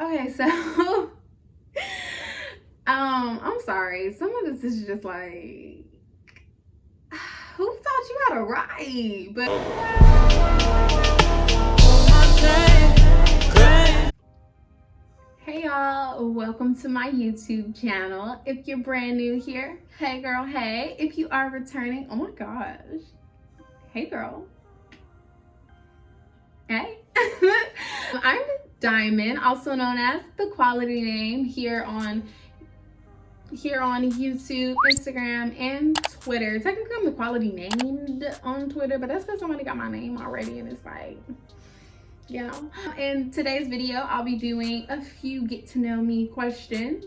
Okay, so I'm sorry. Some of this is just like, who taught you how to write? But hey y'all, welcome to my YouTube channel. If you're brand new here, hey girl, hey. If you are returning, oh my gosh, hey girl, hey. I'm Diamond, also known as the quality name here on YouTube, Instagram, and Twitter. Technically, I'm the quality named on Twitter, but that's because somebody got my name already, and it's like, you know. In today's video, I'll be doing a few get to know me questions.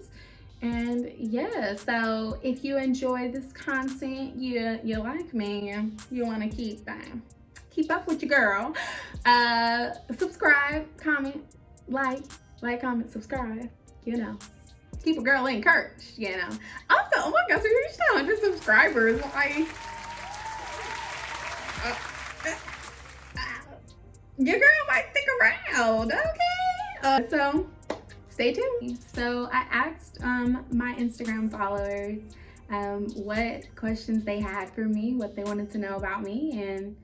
And yeah, so if you enjoy this content, you like me, you want to keep up with your girl, subscribe, comment, like, comment, subscribe, you know. Keep a girl encouraged, you know. Also, oh my gosh, we reached 100 subscribers. Like, your girl might stick around, okay? So stay tuned. So I asked my Instagram followers what questions they had for me, what they wanted to know about me, and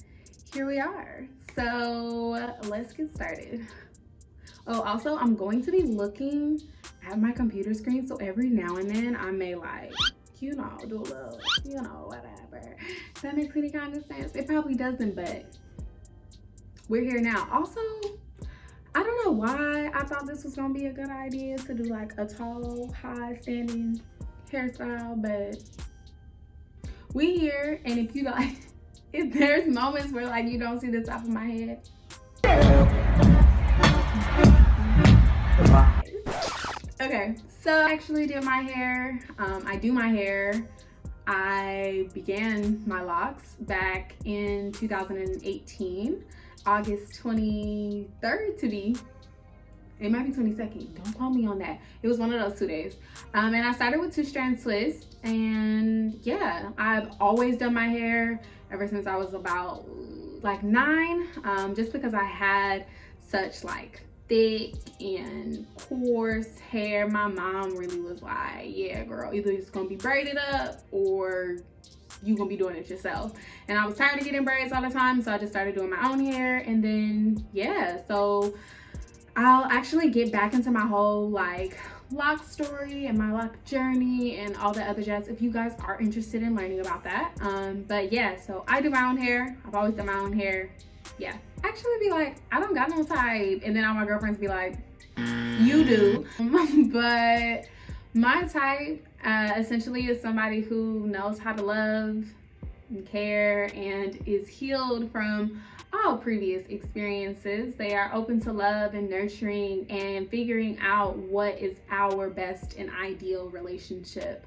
here we are. So let's get started. Oh, also, I'm going to be looking at my computer screen, so every now and then I may, like, you know, do a little, you know, whatever. If that makes any kind of sense. It probably doesn't, but we're here now. Also, I don't know why I thought this was gonna be a good idea to do like a tall, high standing hairstyle, but we here. And if you like, if there's moments where like you don't see the top of my head, okay, so I actually did my hair. I do my hair. I began my locks back in 2018, August 23rd to be. It might be 22nd. Don't call me on that. It was one of those 2 days. And I started with 2-strand twist. And yeah, I've always done my hair ever since I was about like 9. Just because I had such like thick and coarse hair. My mom really was like, yeah girl, either it's gonna be braided up or you gonna be doing it yourself. And I was tired of getting braids all the time, so I just started doing my own hair. And then yeah, so I'll actually get back into my whole like lock story and my lock journey and all the other jazz if you guys are interested in learning about that. But yeah, so I do my own hair. I've always done my own hair. Yeah, actually be like, I don't got no type, and then all my girlfriends be like, you do. But my type essentially is somebody who knows how to love and care and is healed from all previous experiences. They are open to love and nurturing and figuring out what is our best and ideal relationship.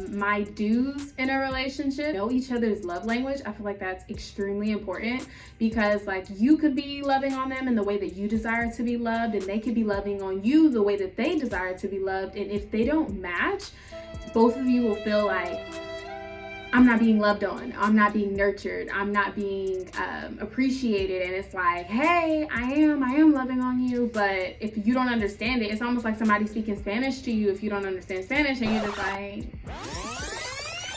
My do's in a relationship: know each other's love language. I feel like that's extremely important because like you could be loving on them in the way that you desire to be loved, and they could be loving on you the way that they desire to be loved. And if they don't match, both of you will feel like, I'm not being loved on, I'm not being nurtured, I'm not being appreciated. And it's like, hey, I am loving on you, but if you don't understand it, it's almost like somebody speaking Spanish to you if you don't understand Spanish, and you're just like,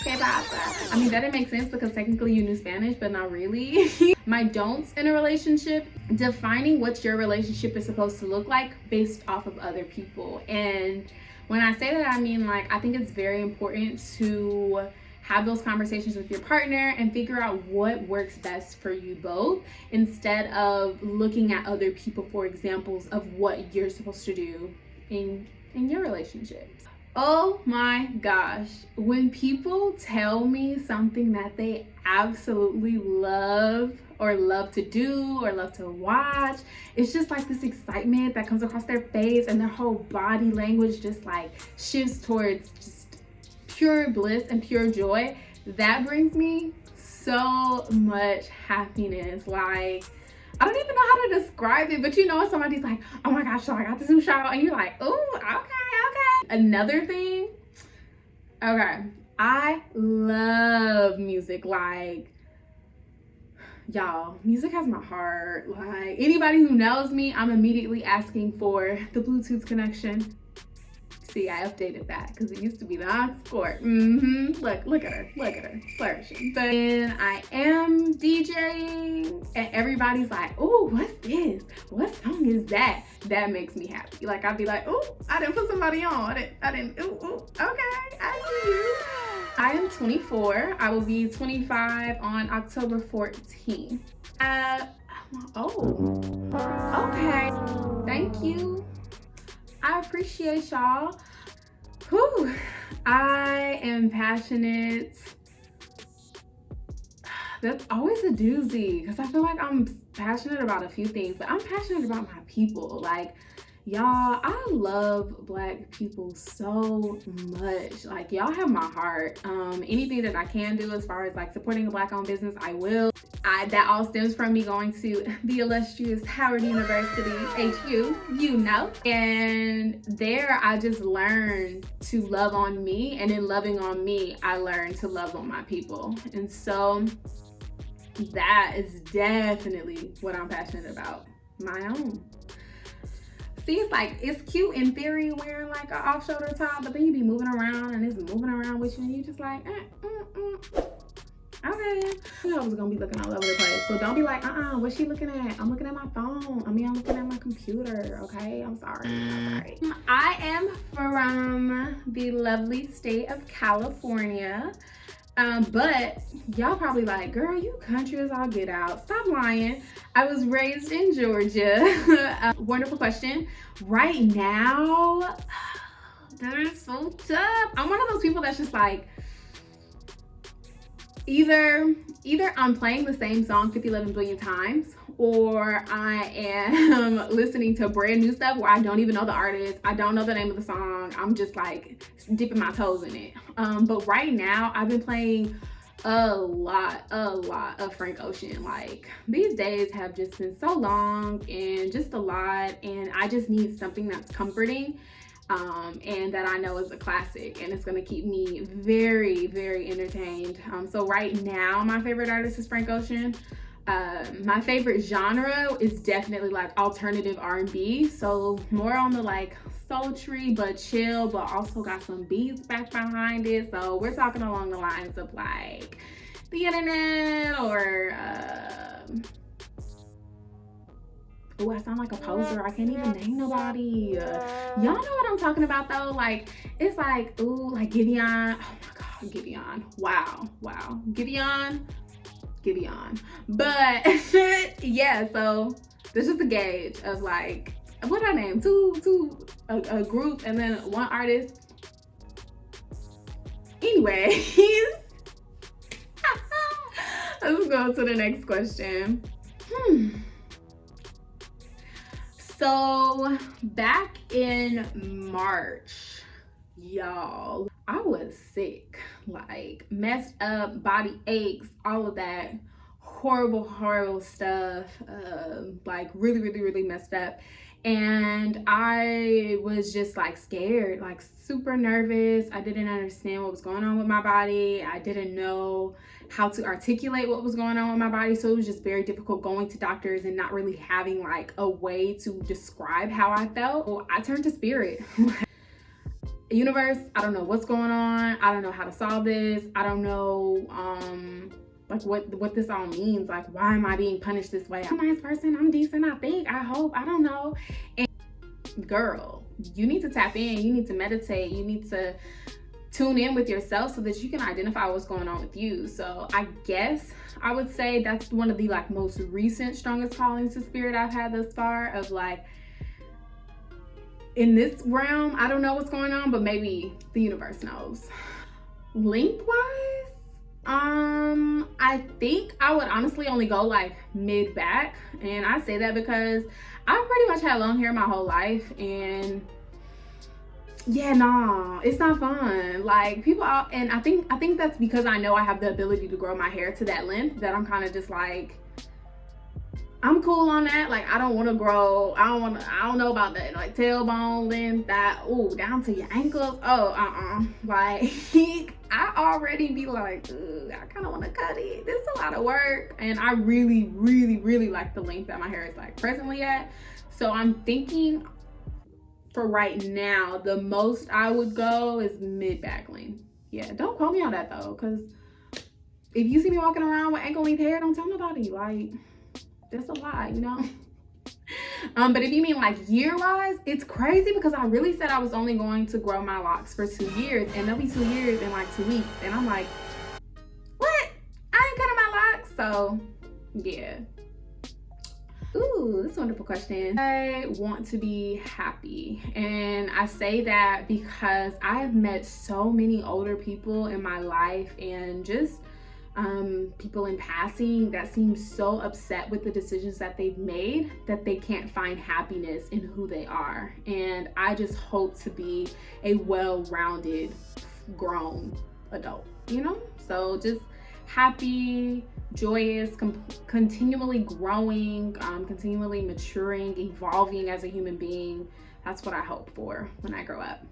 okay, bye. I mean, that didn't make sense because technically you knew Spanish, but not really. My don'ts in a relationship: defining what your relationship is supposed to look like based off of other people. And when I say that, I mean, like, I think it's very important to have those conversations with your partner and figure out what works best for you both, instead of looking at other people for examples of what you're supposed to do in your relationships. Oh my gosh, when people tell me something that they absolutely love or love to do or love to watch, it's just like this excitement that comes across their face, and their whole body language just like shifts towards just pure bliss and pure joy. That brings me so much happiness. Like, I don't even know how to describe it, but you know, somebody's like, oh my gosh, so I got this new shower, and you're like, oh, okay. Another thing, okay, I love music. Like, y'all, music has my heart. Like, anybody who knows me, I'm immediately asking for the Bluetooth connection. See, I updated that because it used to be the aux cord. Look at her flourishing. But then I am DJing, and everybody's like, "Oh, what's this? What song is that?" That makes me happy. Like, I'd be like, "Oh, I didn't put somebody on. I didn't. Ooh, okay, I see you." I am 24. I will be 25 on October 14th. Okay. Thank you. I appreciate y'all. Whew. I am passionate. That's always a doozy because I feel like I'm passionate about a few things, but I'm passionate about my people. Like, y'all, I love Black people so much. Like, y'all have my heart. Anything that I can do as far as like supporting a Black-owned business, I will. That all stems from me going to the illustrious Howard University, HU, you know. And there I just learned to love on me, and in loving on me, I learned to love on my people. And so that is definitely what I'm passionate about, my own. See, it's like, it's cute in theory wearing like an off-shoulder top, but then you be moving around and it's moving around with you and you just like, okay. You know I was gonna be looking all over the place. So don't be like, what's she looking at? I'm looking at my phone. I'm looking at my computer, okay? I'm sorry. I am from the lovely state of California. But y'all probably like, girl, you country as all get out. Stop lying. I was raised in Georgia. Wonderful question. Right now, that is so tough. I'm one of those people that's just like, either I'm playing the same song 11 billion times, or I am listening to brand new stuff where I don't even know the artist, I don't know the name of the song, I'm just like dipping my toes in it. But right now I've been playing a lot of Frank Ocean. Like, these days have just been so long and just a lot, and I just need something that's comforting. And that I know is a classic, and it's gonna keep me very, very entertained. So right now, my favorite artist is Frank Ocean. My favorite genre is definitely like alternative R&B. So more on the like sultry but chill, but also got some beats back behind it. So we're talking along the lines of like The Internet or oh, I sound like a poser. I can't even name nobody. Y'all know what I'm talking about though. Like, it's like, ooh, like Giveon. Oh my God, Giveon. Wow. Giveon. But yeah, so there's just a gauge of like, what did I name? A group and then one artist. Anyway, let's go to the next question. So back in March, y'all, I was sick, like messed up, body aches, all of that horrible stuff, like really messed up. And I was just like scared, like super nervous. I didn't understand what was going on with my body. I didn't know how to articulate what was going on with my body. So it was just very difficult going to doctors and not really having like a way to describe how I felt. So I turned to spirit. Universe, I don't know what's going on. I don't know how to solve this. I don't know like what this all means. Like, why am I being punished this way? I'm a nice person. I'm decent, I think. I hope. I don't know. And girl, you need to tap in. You need to meditate. You need to tune in with yourself so that you can identify what's going on with you. So I guess I would say that's one of the like most recent strongest callings to spirit I've had thus far, of like, in this realm, I don't know what's going on, but maybe the universe knows. Lengthwise, I think I would honestly only go like mid back. And I say that because I pretty much had long hair my whole life, and yeah, nah, it's not fun. Like, people out, and I think that's because I know I have the ability to grow my hair to that length, that I'm kind of just like, I'm cool on that. Like, I don't want to grow, I don't know about that, like tailbone length, that, ooh, down to your ankles. Oh, like, I already be like, I kind of want to cut it. This is a lot of work. And I really, really, really like the length that my hair is like presently at. So I'm thinking for right now, the most I would go is mid back length. Yeah, don't quote me on that though, because if you see me walking around with ankle length hair, don't tell nobody. Like, that's a lie, you know? But if you mean like year-wise, it's crazy because I really said I was only going to grow my locks for 2 years, and they'll be 2 years in like 2 weeks. And I'm like, what? I ain't cutting my locks. So, yeah. Ooh, this is a wonderful question. I want to be happy. And I say that because I have met so many older people in my life, and just people in passing that seem so upset with the decisions that they've made that they can't find happiness in who they are. And I just hope to be a well-rounded, grown adult, you know? So just happy, joyous, continually growing, continually maturing, evolving as a human being. That's what I hope for when I grow up.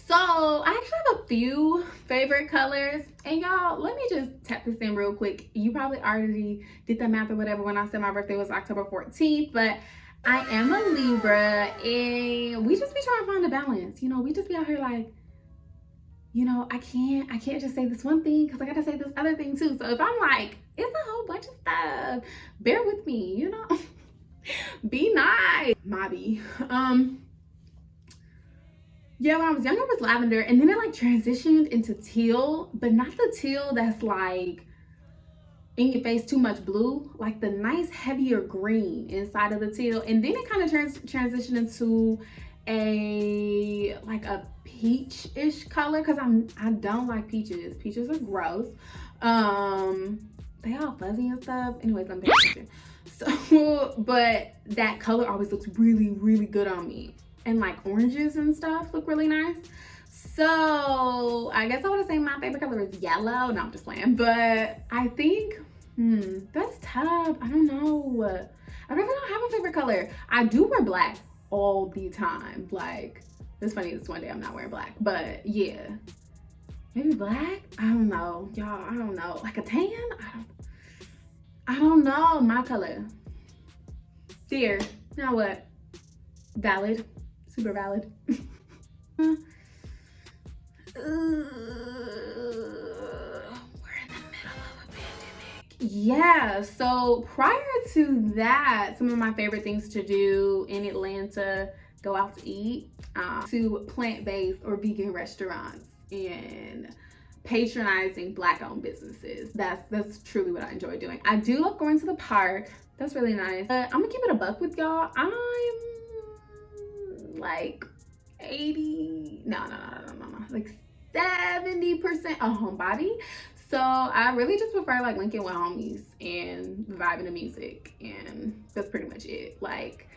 So I actually have a few favorite colors, and y'all, let me just tap this in real quick. You probably already did the math or whatever when I said my birthday was October 14th, but I am a Libra, and we just be trying to find a balance. You know, we just be out here like, you know, I can't just say this one thing because I gotta say this other thing too. So if I'm like, it's a whole bunch of stuff, bear with me, you know. Be nice. Mobby. Yeah, when I was younger it was lavender, and then it like transitioned into teal, but not the teal that's like in your face too much blue, like the nice heavier green inside of the teal. And then it kind of transitioned into a like a peach-ish color, because I don't like peaches. Peaches are gross. They all fuzzy and stuff. Anyways, I'm paying attention. So but that color always looks really, really good on me. And like oranges and stuff look really nice. So I guess I would say my favorite color is yellow. No, I'm just playing. But I think, that's tough. I don't know. I really don't have a favorite color. I do wear black all the time. Like, it's funny, this one day I'm not wearing black. But yeah, maybe black? I don't know. Y'all, I don't know. Like a tan? I don't know my color. There. Now what? Valid. Super valid. We're in the middle of a pandemic. Yeah, so prior to that, some of my favorite things to do in Atlanta, go out to eat, to plant-based or vegan restaurants, and patronizing Black-owned businesses. That's truly what I enjoy doing. I do love going to the park. That's really nice. But I'm gonna keep it a buck with y'all. I'm like 80, no, like 70% a homebody. So I really just prefer like linking with homies and vibing to music, and that's pretty much it. Like,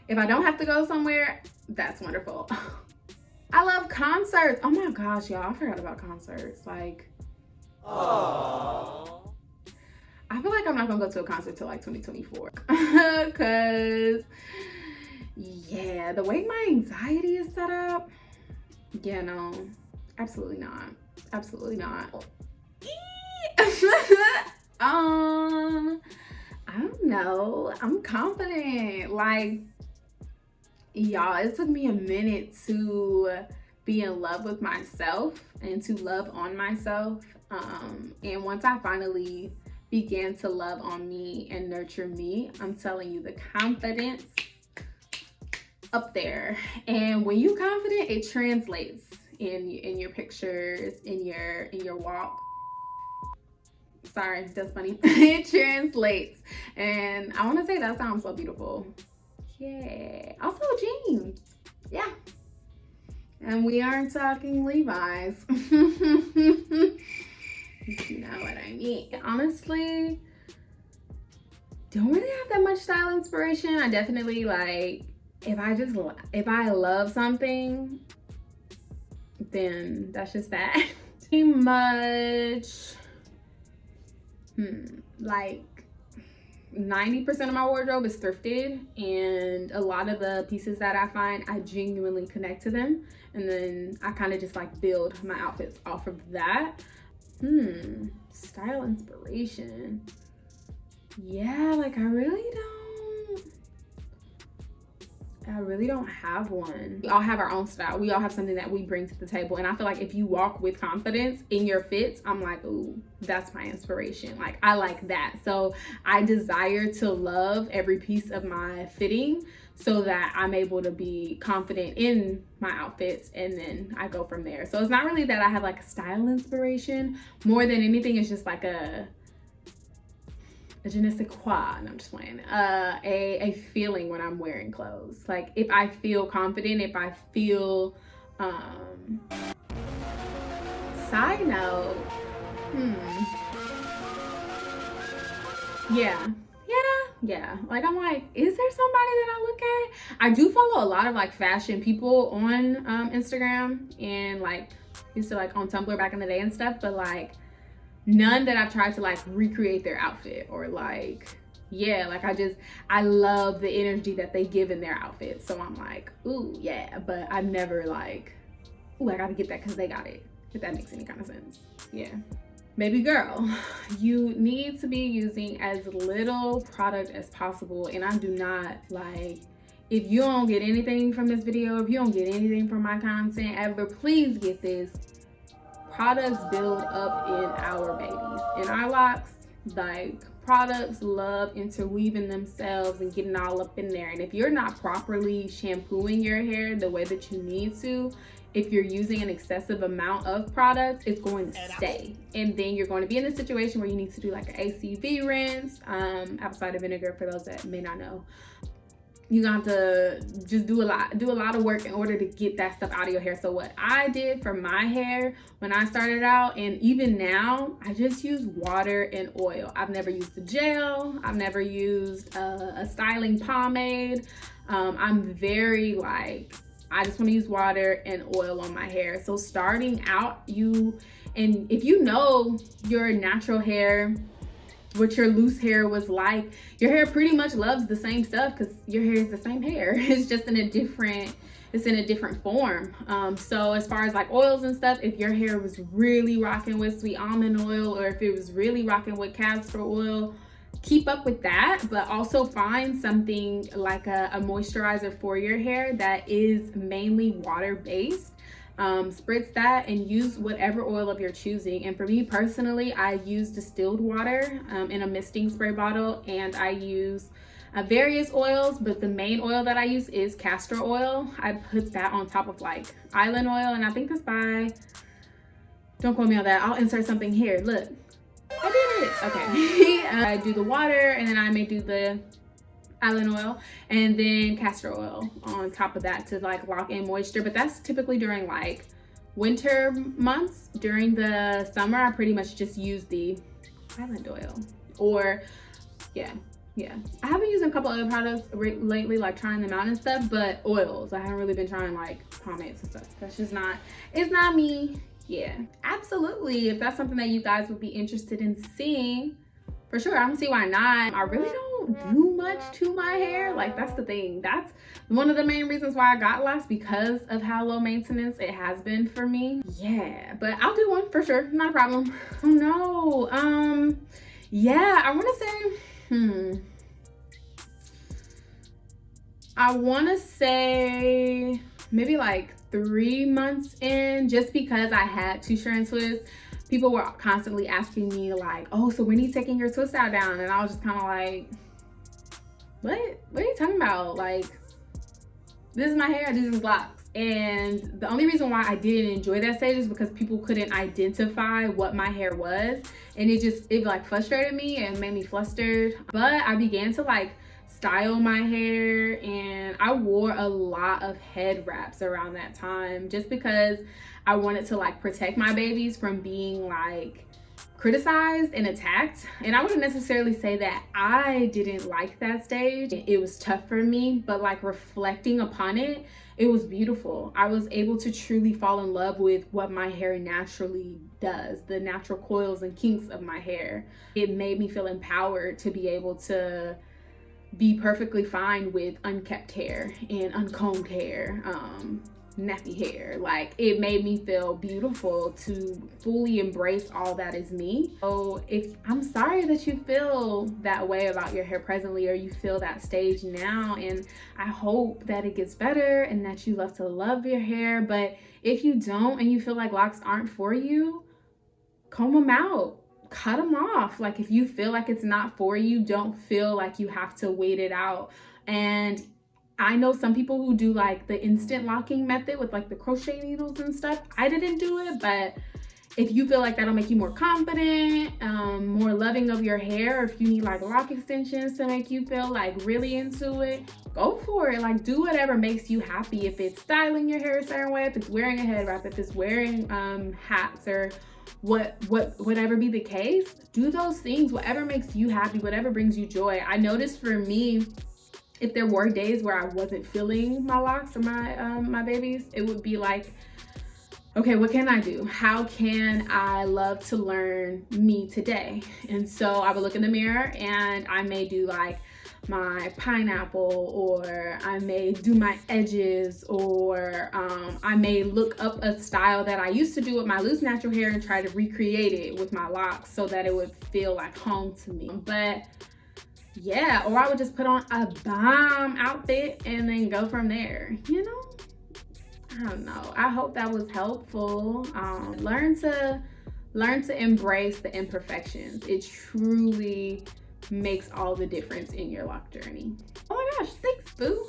if I don't have to go somewhere, that's wonderful. I love concerts. Oh my gosh, y'all, I forgot about concerts. Like, aww. I feel like I'm not gonna go to a concert till like 2024 because yeah, the way my anxiety is set up, yeah, no, absolutely not. Absolutely not. I don't know. I'm confident. Like, y'all, it took me a minute to be in love with myself and to love on myself. And once I finally began to love on me and nurture me, I'm telling you, the confidence up there. And when you're confident, it translates in your pictures, in your walk. Sorry, that's funny. It translates, and I want to say that sounds so beautiful. Yeah. Also jeans. Yeah. And we aren't talking Levi's. You know what I mean. Honestly, don't really have that much style inspiration. I definitely like, if I love something, then that's just that. Pretty much, like, 90% of my wardrobe is thrifted, and a lot of the pieces that I find, I genuinely connect to them, and then I kind of just like build my outfits off of that. Style inspiration. Yeah, like I really don't have one. We all have our own style. We all have something that we bring to the table. And I feel like if you walk with confidence in your fits, I'm like, ooh, that's my inspiration. Like, I like that. So I desire to love every piece of my fitting so that I'm able to be confident in my outfits, and then I go from there. So it's not really that I have like a style inspiration. More than anything, it's just like a je ne sais quoi, and I'm just playing, a feeling when I'm wearing clothes. Like if I feel confident, if I feel, side note, yeah. Like I'm like, is there somebody that I look at? I do follow a lot of like fashion people on Instagram, and like used to like on Tumblr back in the day and stuff, but like none that I've tried to like recreate their outfit or like, yeah, like I love the energy that they give in their outfits. So I'm like, ooh, yeah, but I've never like, ooh, I gotta get that because they got it, if that makes any kind of sense. Yeah. Baby girl, you need to be using as little product as possible. And I do not like, if you don't get anything from this video, if you don't get anything from my content ever, please get this. Products build up in our babies, in our locks. Like products love interweaving themselves and getting all up in there. And if you're not properly shampooing your hair the way that you need to, if you're using an excessive amount of products, it's going to stay. And then you're going to be in a situation where you need to do like an ACV rinse, apple cider vinegar, for those that may not know. You got to just do a lot of work in order to get that stuff out of your hair. So what I did for my hair when I started out, and even now, I just use water and oil. I've never used a gel. I've never used a styling pomade. I'm very like, I just want to use water and oil on my hair. So starting out, and if you know your natural hair, what your loose hair was like, your hair pretty much loves the same stuff because your hair is the same hair. It's just in a different form. So as far as like oils and stuff, if your hair was really rocking with sweet almond oil, or if it was really rocking with castor oil, keep up with that, but also find something like a moisturizer for your hair that is mainly water-based. Spritz that and use whatever oil of your choosing. And for me personally, I use distilled water in a misting spray bottle, and I use various oils, but the main oil that I use is castor oil. I put that on top of like island oil, and I think that's by, don't quote me on that, I'll insert something here. Look, I did it. Okay. I do the water, and then I may do the island oil and then castor oil on top of that to like lock in moisture. But that's typically during like winter months. During the summer, I pretty much just use the island oil. Or yeah, I haven't used a couple other products lately, like trying them out and stuff, but oils, I haven't really been trying like pomades and stuff. That's just not, it's not me. Yeah, absolutely. If that's something that you guys would be interested in seeing, for sure, I don't see why not. I really don't do much to my hair. Like, that's the thing. That's one of the main reasons why I got locks, because of how low maintenance it has been for me. Yeah, but I'll do one for sure. Not a problem. Oh no. Yeah, I want to say maybe like 3 months in, just because I had two strand twists. People were constantly asking me like, oh, so when are you taking your twist out down? And I was just kind of like, what are you talking about? Like, this is my hair, this is locks. And the only reason why I didn't enjoy that stage is because people couldn't identify what my hair was. And it like frustrated me and made me flustered. But I began to like style my hair, and I wore a lot of head wraps around that time just because I wanted to like protect my babies from being like criticized and attacked. And I wouldn't necessarily say that I didn't like that stage. It was tough for me, but like reflecting upon it, it was beautiful. I was able to truly fall in love with what my hair naturally does, the natural coils and kinks of my hair. It made me feel empowered to be able to be perfectly fine with unkept hair and uncombed hair, nappy hair. Like, it made me feel beautiful to fully embrace all that is me. So if I'm sorry that you feel that way about your hair presently, or you feel that stage now, and I hope that it gets better and that you love to love your hair. But if you don't and you feel like locks aren't for you, comb them out, cut them off. Like, if you feel like it's not for you, don't feel like you have to wait it out. And I know some people who do like the instant locking method with like the crochet needles and stuff. I didn't do it, but if you feel like that'll make you more confident, more loving of your hair, or if you need like lock extensions to make you feel like really into it, go for it. Like, do whatever makes you happy. If it's styling your hair a certain way, if it's wearing a head wrap, if it's wearing hats, or whatever be the case, do those things. Whatever makes you happy, whatever brings you joy. I noticed for me, if there were days where I wasn't feeling my locks or my babies, it would be like, okay, what can I do? How can I love to learn me today? And so I would look in the mirror and I may do like my pineapple, or I may do my edges, or I may look up a style that I used to do with my loose natural hair and try to recreate it with my locks so that it would feel like home to me. But yeah, or I would just put on a bomb outfit and then go from there, you know? I don't know. I hope that was helpful. Learn to embrace the imperfections. It truly makes all the difference in your lock journey. Oh my gosh, thanks, boo.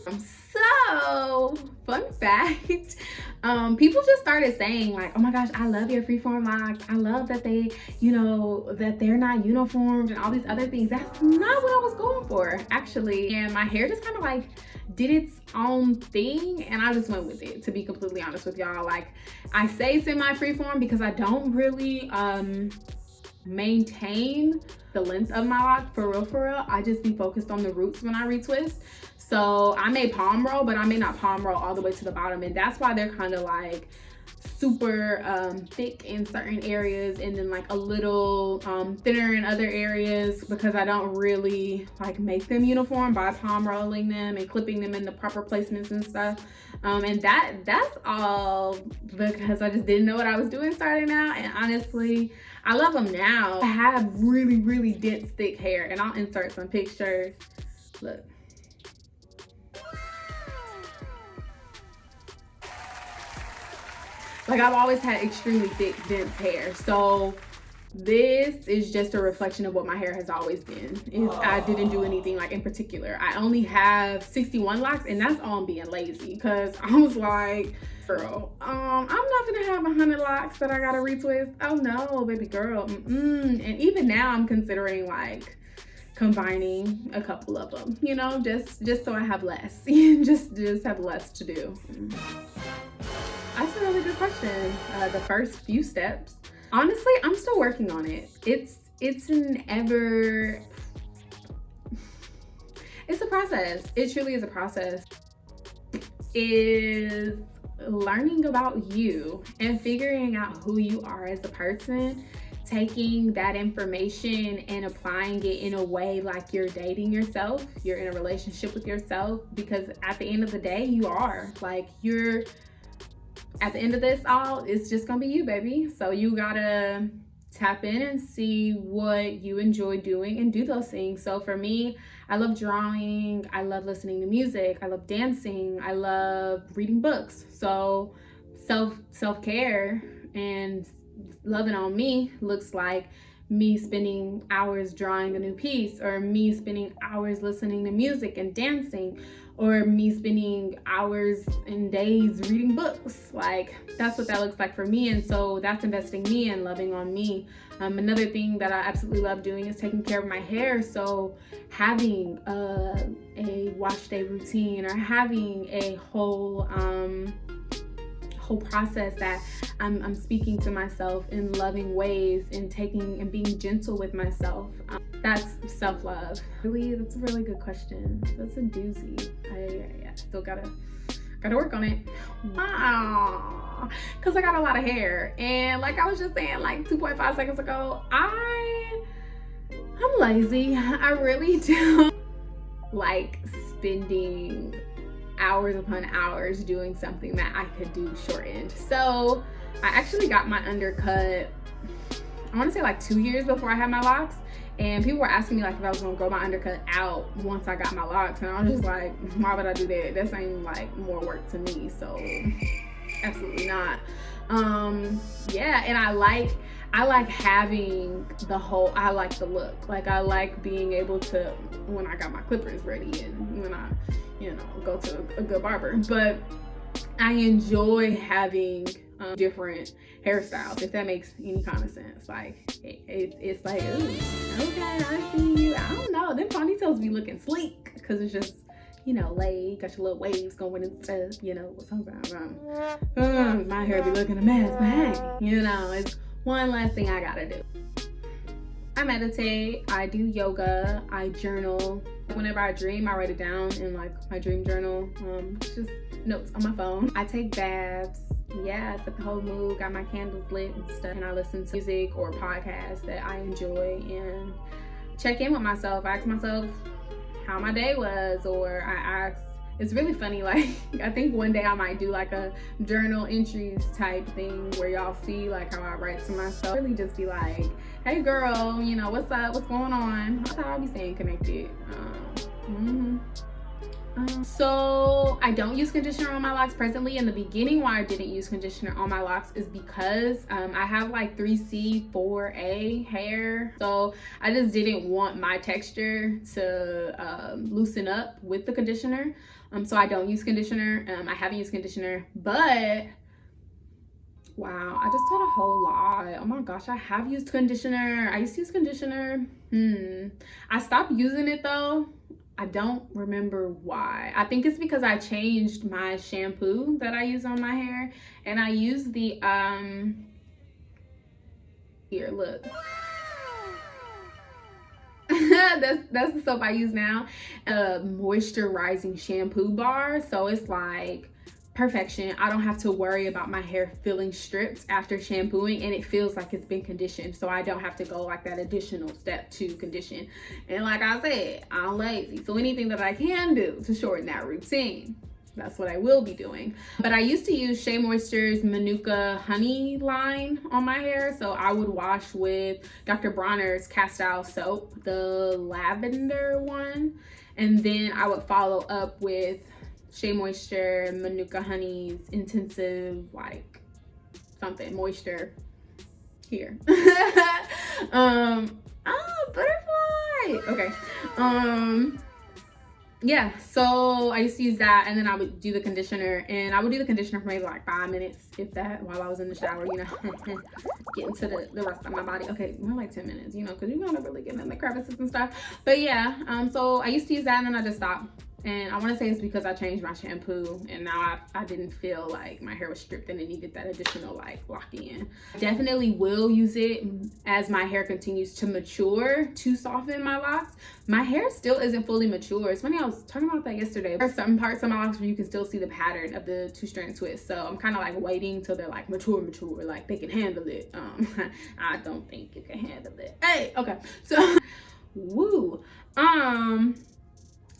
So, fun fact, people just started saying like, oh my gosh, I love your freeform locks. I love that they, that they're not uniformed and all these other things. That's not what I was going for, actually. And my hair just kind of like did its own thing, and I just went with it, to be completely honest with y'all. Like, I say semi-freeform because I don't really maintain the length of my lock for real. I just be focused on the roots when I retwist. So I may palm roll, but I may not palm roll all the way to the bottom, and that's why they're kind of like super thick in certain areas and then like a little thinner in other areas, because I don't really like make them uniform by palm rolling them and clipping them in the proper placements and stuff. And that's all because I just didn't know what I was doing starting out. And honestly, I love them now. I have really dense thick hair, and I'll insert some pictures. Look. Like, I've always had extremely thick, dense hair. So this is just a reflection of what my hair has always been. I didn't do anything like in particular. I only have 61 locks, and that's on being lazy, because I was like, girl, I'm not gonna have 100 locks that I gotta retwist. Oh no, baby girl. And even now I'm considering like combining a couple of them, just so I have less, just have less to do. That's a really good question. The first few steps. Honestly, I'm still working on it. It's a process. It truly is a process. Is learning about you and figuring out who you are as a person, taking that information and applying it in a way like you're dating yourself, you're in a relationship with yourself, because at the end of the day, you are. Like, at the end of this all, it's just gonna be you, baby. So you gotta tap in and see what you enjoy doing and do those things. So for me, I love drawing, I love listening to music, I love dancing, I love reading books. So self-care and loving on me looks like me spending hours drawing a new piece, or me spending hours listening to music and dancing, or me spending hours and days reading books. Like, that's what that looks like for me. And so that's investing me and loving on me. Another thing that I absolutely love doing is taking care of my hair. So having a wash day routine, or having a whole whole process that I'm speaking to myself in loving ways and taking and being gentle with myself. That's self-love. Really, that's a really good question. That's a doozy. I still gotta work on it. Wow. Cause I got a lot of hair. And like I was just saying like 2.5 seconds ago, I'm lazy. I really don't like spending hours upon hours doing something that I could do shortened. So I actually got my undercut, I want to say like 2 years before I had my locks, and people were asking me like if I was gonna grow my undercut out once I got my locks, and I was just like, why would I do that? That seemed like more work to me, so absolutely not. Yeah, and I like having the whole, I like the look. Like I like being able to, when I got my clippers ready and when I, go to a good barber. But I enjoy having different hairstyles, if that makes any kind of sense. Like it's like, ooh, okay, I see you. I don't know, them ponytails be looking sleek because it's just, laid, got your little waves going and stuff, sometimes my hair be looking a mess, but hey, it's one less thing I gotta do. I meditate, I do yoga, I journal. Whenever I dream, I write it down in like my dream journal. It's just notes on my phone. I take baths. Yeah, set the whole mood, got my candles lit and stuff. And I listen to music or podcasts that I enjoy and check in with myself. I ask myself how my day was, or I ask, it's really funny, like I think one day I might do like a journal entries type thing where y'all see like how I write to myself. Really just be like, hey girl, what's up, what's going on? That's how I be staying connected. So I don't use conditioner on my locks presently. In the beginning, why I didn't use conditioner on my locks is because I have like 3C, 4A hair. So I just didn't want my texture to loosen up with the conditioner. So I don't use conditioner. I haven't used conditioner, but wow, I just told a whole lie. Oh my gosh, I have used conditioner. I used to use conditioner. I stopped using it though. I don't remember why. I think it's because I changed my shampoo that I use on my hair, and I use the here, look. that's the soap I use now. Moisturizing shampoo bar, so it's like perfection. I don't have to worry about my hair feeling stripped after shampooing, and it feels like it's been conditioned, so I don't have to go like that additional step to condition. And like I said, I'm lazy, so anything that I can do to shorten that routine, that's what I will be doing. But I used to use Shea Moisture's Manuka Honey line on my hair, so I would wash with Dr. Bronner's Castile soap, the lavender one, and then I would follow up with Shea Moisture, Manuka Honey's intensive, like something moisture here. Butterfly. Okay. Yeah, so I used to use that, and then I would do the conditioner, and I would do the conditioner for maybe like 5 minutes, if that, while I was in the shower, getting to the rest of my body. Okay, more like 10 minutes, because you gotta really get in the crevices and stuff. But yeah, so I used to use that, and then I just stopped. And I want to say it's because I changed my shampoo, and now I didn't feel like my hair was stripped and it needed that additional like locking in. Definitely will use it as my hair continues to mature to soften my locks. My hair still isn't fully mature. It's funny, I was talking about that yesterday. There are some parts of my locks where you can still see the pattern of the 2-strand twist. So I'm kind of like waiting till they're like mature, like they can handle it. I don't think you can handle it. Hey, okay. So, woo.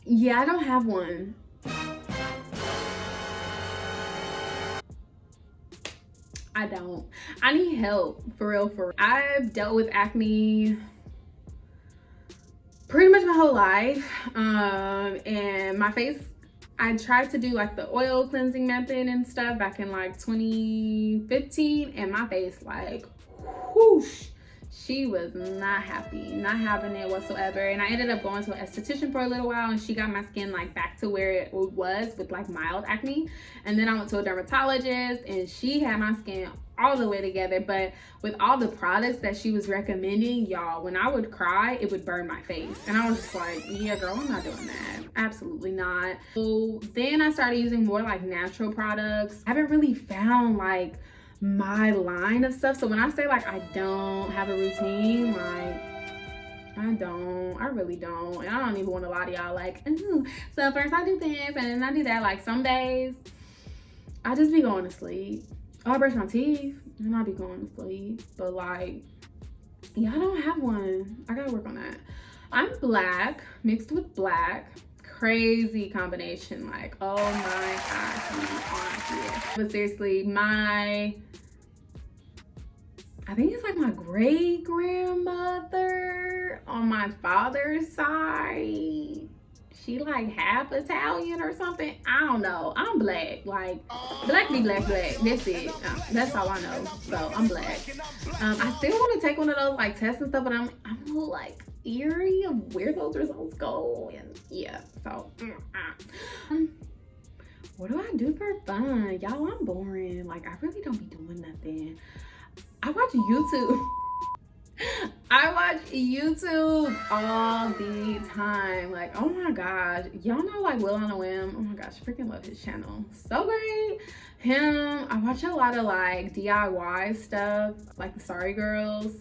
Yeah, I don't have one. I don't. I need help, for real. I've dealt with acne pretty much my whole life. And my face, I tried to do like the oil cleansing method and stuff back in like 2015, and my face like whoosh She was not happy, not having it whatsoever. And I ended up going to an esthetician for a little while, and she got my skin like back to where it was with like mild acne. And then I went to a dermatologist, and she had my skin all the way together. But with all the products that she was recommending, y'all, when I would cry, it would burn my face. And I was just like, yeah, girl, I'm not doing that. Absolutely not. So then I started using more like natural products. I haven't really found like my line of stuff. So when I say like I don't have a routine, like I really don't. And I don't even want to lie to y'all like, so first I do this and then I do that. Like some days I just be going to sleep. I brush my teeth and I'll be going to sleep. But like, yeah, I don't have one. I gotta work on that. I'm black mixed with black. Crazy combination. Like, oh my gosh, we are here. But seriously, I think it's like my great grandmother on my father's side. She like half Italian or something. I don't know. I'm black. Like black be black. That's it. That's all I know. So I'm black. I still want to take one of those like tests and stuff, but I'm a little like eerie of where those results go. And yeah. So what do I do for fun? Y'all, I'm boring. Like I really don't be doing nothing. I watch YouTube. I watch YouTube all the time. Like, oh my gosh. Y'all know like Will on a Whim. Oh my gosh, I freaking love his channel. So great. Him. I watch a lot of like DIY stuff. Like the Sorry Girls.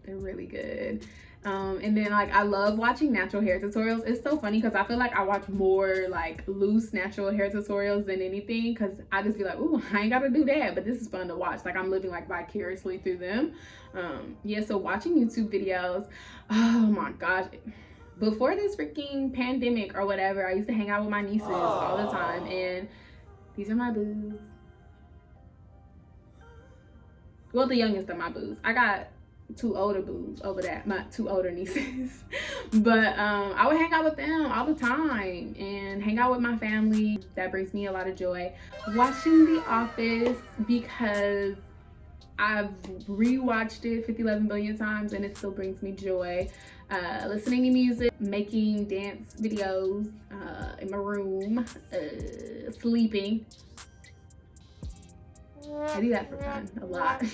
They're really good. And then like I love watching natural hair tutorials. It's so funny because I feel like I watch more like loose natural hair tutorials than anything, because I just be like, ooh, I ain't gotta do that, but this is fun to watch. Like I'm living like vicariously through them. Yeah, so watching YouTube videos, oh my gosh, before this freaking pandemic or whatever, I used to hang out with my nieces all the time, and these are my boos. Well, the youngest of my boos. I got two older boos over that, my two older nieces. But I would hang out with them all the time and hang out with my family. That brings me a lot of joy. Watching The Office, because I've rewatched it 11 billion times and it still brings me joy. Listening to music, making dance videos in my room, sleeping. I do that for fun a lot.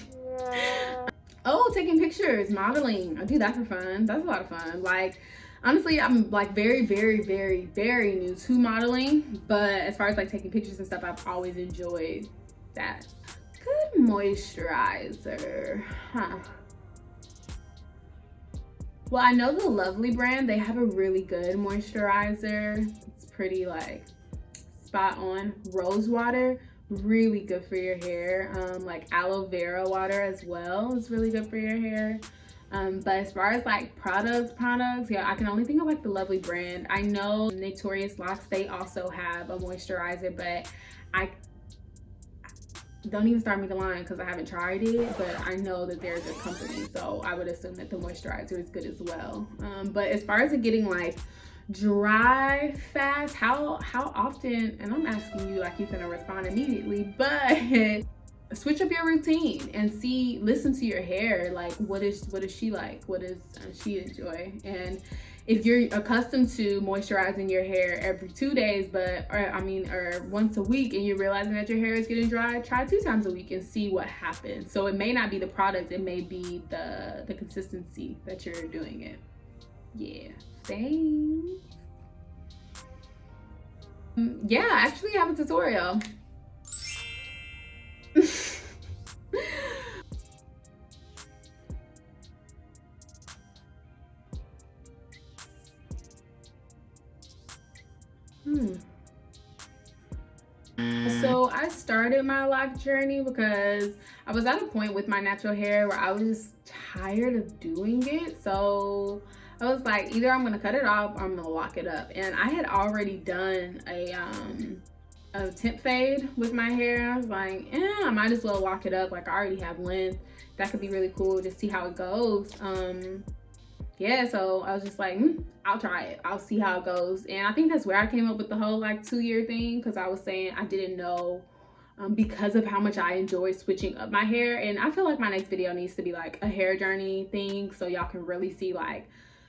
Oh, taking pictures, modeling. I do that for fun. That's a lot of fun. Like, honestly, I'm like very, very, very, very new to modeling. But as far as like taking pictures and stuff, I've always enjoyed that. Good moisturizer. Huh. Well, I know the Lovely brand, they have a really good moisturizer. It's pretty like spot on. Rose water. Really good for your hair. Like aloe vera water as well is really good for your hair. But as far as like products, yeah, I can only think of like the Lovely brand. I know Notorious Locks, they also have a moisturizer, but I don't even start me the line because I haven't tried it, but I know that there's a company, so I would assume that the moisturizer is good as well. But as far as it getting like dry fast, how often, and I'm asking you like you're gonna respond immediately, but switch up your routine and listen to your hair. Like what is she like? What does she enjoy? And if you're accustomed to moisturizing your hair every 2 days, or once a week, and you're realizing that your hair is getting dry, try 2 times a week and see what happens. So it may not be the product, it may be the consistency that you're doing it. Yeah. Thanks. Yeah, I actually have a tutorial. So I started my lock journey because I was at a point with my natural hair where I was just tired of doing it. So I was like, either I'm gonna cut it off or I'm gonna lock it up. And I had already done a tint fade with my hair. I was like, I might as well lock it up. Like I already have length. That could be really cool to see how it goes. Yeah, so I was just like, I'll try it. I'll see how it goes. And I think that's where I came up with the whole like 2-year thing, because I was saying I didn't know because of how much I enjoy switching up my hair. And I feel like my next video needs to be like a hair journey thing, so y'all can really see like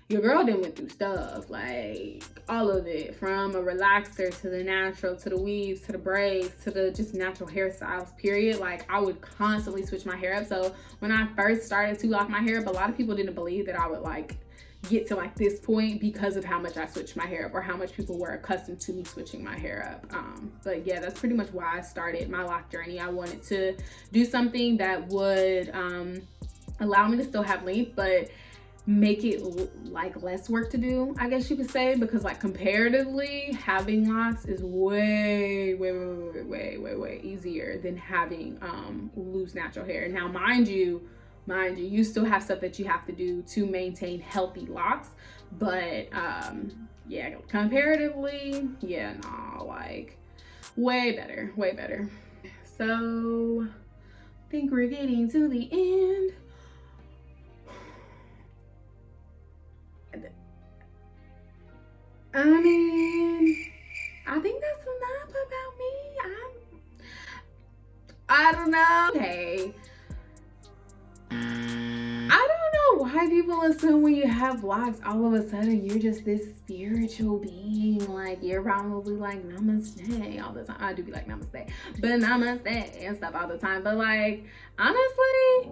your girl done went through stuff, like all of it, from a relaxer to the natural to the weaves to the braids to the just natural hairstyles, period. Like I would constantly switch my hair up. So when I first started to lock my hair up, a lot of people didn't believe that I would like get to like this point because of how much I switched my hair up, or how much people were accustomed to me switching my hair up. But yeah, that's pretty much why I started my lock journey. I wanted to do something that would allow me to still have length, but make it like less work to do, I guess you could say, because like comparatively having locks is way easier than having loose natural hair. Now mind you still have stuff that you have to do to maintain healthy locks, but yeah, comparatively, yeah, no, like way better. So I think we're getting to the end. I mean, I think that's enough about me. I don't know. Okay. I don't know why people assume when you have locks, all of a sudden you're just this spiritual being. Like you're probably like namaste all the time. I do be like namaste, but namaste and stuff all the time. But like, honestly,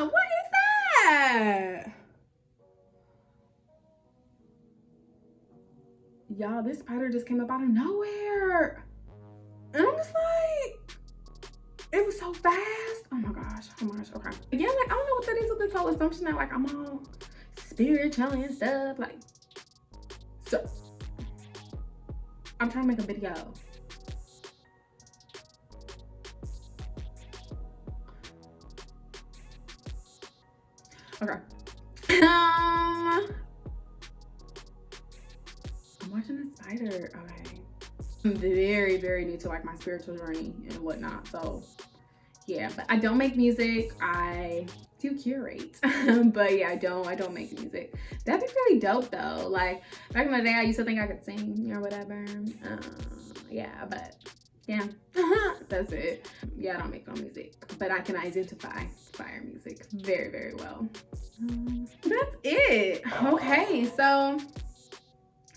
what is that? Y'all, this spider just came up out of nowhere. And I'm just like, it was so fast. Oh my gosh, okay. Again, like, I don't know what that is with this whole assumption that like I'm all spiritual and stuff. Like, so, I'm trying to make a video. Okay. I'm watching the spider. Okay. I'm very new to like my spiritual journey and whatnot. So yeah, but I don't make music. I do curate. But yeah, I don't make music. That'd be really dope though. Like back in the day, I used to think I could sing or whatever. Yeah, but yeah, that's it. Yeah, I don't make no music, but I can identify fire music very well. That's it. Okay, so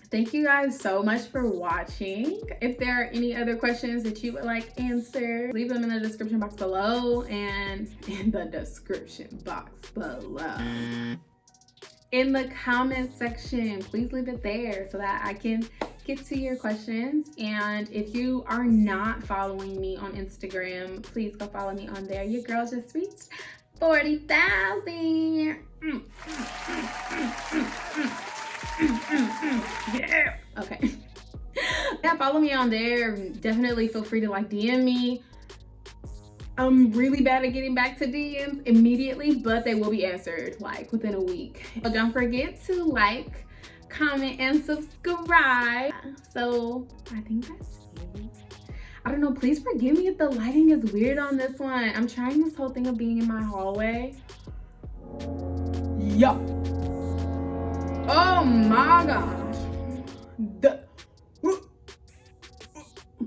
thank you guys so much for watching. If there are any other questions that you would like answered, leave them in the description box below and in the description box below. In the comment section, please leave it there so that I can get to your questions. And if you are not following me on Instagram, please go follow me on there. Your girl just reached 40,000. Yeah. Okay. Yeah, follow me on there. Definitely feel free to like DM me. I'm really bad at getting back to DMs immediately, but they will be answered like within a week. So don't forget to like, comment, and subscribe. So I think that's it. I don't know, please forgive me if the lighting is weird on this one. I'm trying this whole thing of being in my hallway. Yo. Oh my gosh.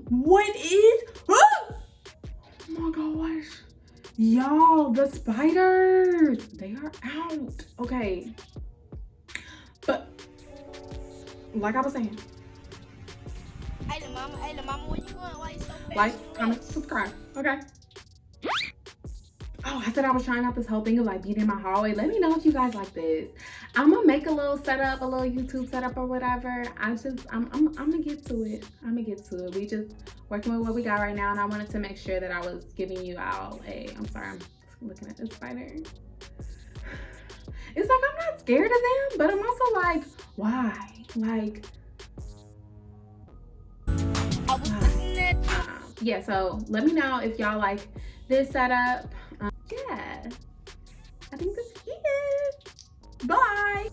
What is? Oh my gosh. Y'all, the spiders, they are out. Okay. But like I was saying. Hey, the mama, where you going? Why you so fast? Like, comment, subscribe. Okay. Oh, I said I was trying out this whole thing of like being in my hallway. Let me know if you guys like this. I'm gonna make a little setup, a little YouTube setup or whatever. I'm gonna get to it. We just working with what we got right now, and I wanted to make sure that I was giving you all I'm sorry, I'm looking at this spider. It's like I'm not scared of them, but I'm also like, why? Like, yeah, so let me know if y'all like this setup. Yeah, I think that's it. Bye.